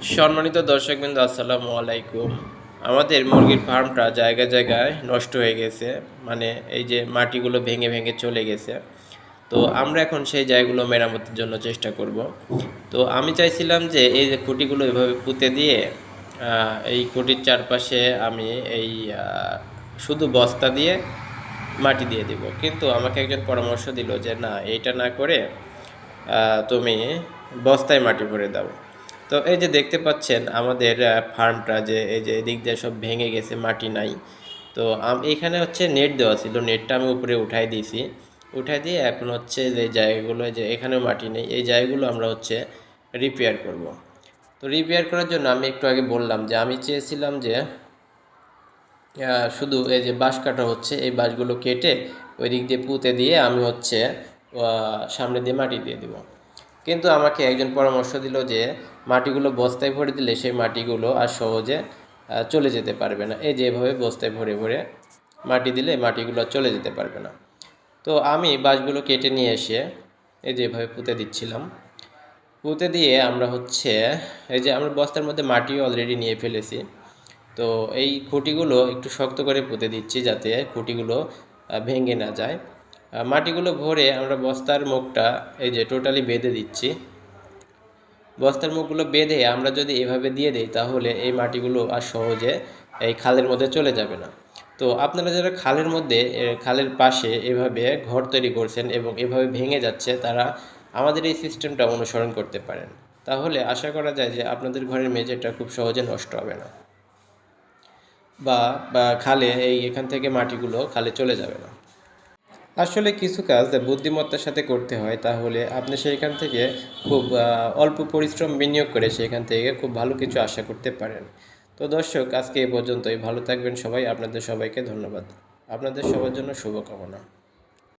সম্মানিত দর্শকবৃন্দ, আসসালামু আলাইকুম। আমাদের মুরগির ফার্মটা জায়গায় জায়গায় নষ্ট হয়ে গেছে, মানে এই যে মাটিগুলো ভেঙে ভেঙে চলে গেছে। তো আমরা এখন সেই জায়গাগুলো মেরামতের জন্য চেষ্টা করব। তো আমি চাইছিলাম যে এই যে খুঁটিগুলো এভাবে পুঁতে দিয়ে এই খুঁটির চারপাশে আমি এই শুধু বস্তা দিয়ে মাটি দিয়ে দিব, কিন্তু আমাকে একজন পরামর্শ দিল যে না, এইটা না করে তুমি বস্তায় মাটি ভরে দাও। তো এই যে দেখতে পাচ্ছেন আমাদের ফার্মটা, যে এই যে এদিক দিয়ে সব ভেঙে গেছে, মাটি নাই। তো এখানে হচ্ছে নেট দেওয়া ছিল, নেটটা আমি উপরে উঠাই দিয়েছি। উঠাই দিয়ে এখন হচ্ছে যে জায়গাগুলো, যে এখানেও মাটি নেই, এই জায়গাগুলো আমরা হচ্ছে রিপেয়ার করব। তো রিপেয়ার করার জন্য আমি একটু আগে বললাম যে আমি চেয়েছিলাম যে শুধু এই যে বাঁশ কাটা হচ্ছে, এই বাঁশগুলো কেটে ওই দিক দিয়ে পুঁতে দিয়ে আমি হচ্ছে সামনে দিয়ে মাটি দিয়ে দিব। কিন্তু আমাকে একজন পরামর্শ দিল যে মাটিগুলো বস্তায় ভরে দিলে সেই মাটিগুলো আর সহজে চলে যেতে পারবে না। এই যে এভাবে বস্তায় ভরে ভরে মাটি দিলে মাটিগুলো চলে যেতে পারবে না। তো আমি বাঁশগুলো কেটে নিয়ে এসে এই যে এভাবে পুঁতে দিচ্ছিলাম। পুঁতে দিয়ে আমরা হচ্ছে এই যে আমরা বস্তার মধ্যে মাটিও অলরেডি নিয়ে ফেলেছি। তো এই খুঁটিগুলো একটু শক্ত করে পুঁতে দিচ্ছি যাতে খুঁটিগুলো ভেঙে না যায়। মাটিগুলো ভরে আমরা বস্তার মুখটা এই যে টোটালি বেঁধে দিচ্ছি। বস্তার মুখগুলো বেঁধে আমরা যদি এভাবে দিয়ে দিই তাহলে এই মাটিগুলো আর সহজে এই খালের মধ্যে চলে যাবে না। তো আপনারা যারা খালের মধ্যে খালের পাশে এভাবে ঘর তৈরি করছেন এবং এভাবে ভেঙে যাচ্ছে, তারা আমাদের এই সিস্টেমটা অনুসরণ করতে পারেন। তাহলে আশা করা যায় যে আপনাদের ঘরের মেঝেটা খুব সহজে নষ্ট হবে না, বা খালে এখান থেকে মাটিগুলো খালে চলে যাবে না। আসলে কিছু কাজ বুদ্ধিমত্তার সাথে করতে হয়, তাহলে আপনি সেইখান থেকে খুব অল্প পরিশ্রম বিনিয়োগ করে সেখান থেকে খুব ভালো কিছু আশা করতে পারেন। তো দর্শক, আজকে এ পর্যন্তই। ভালো থাকবেন সবাই। আপনাদের সবাইকে ধন্যবাদ। আপনাদের সবার জন্য শুভকামনা।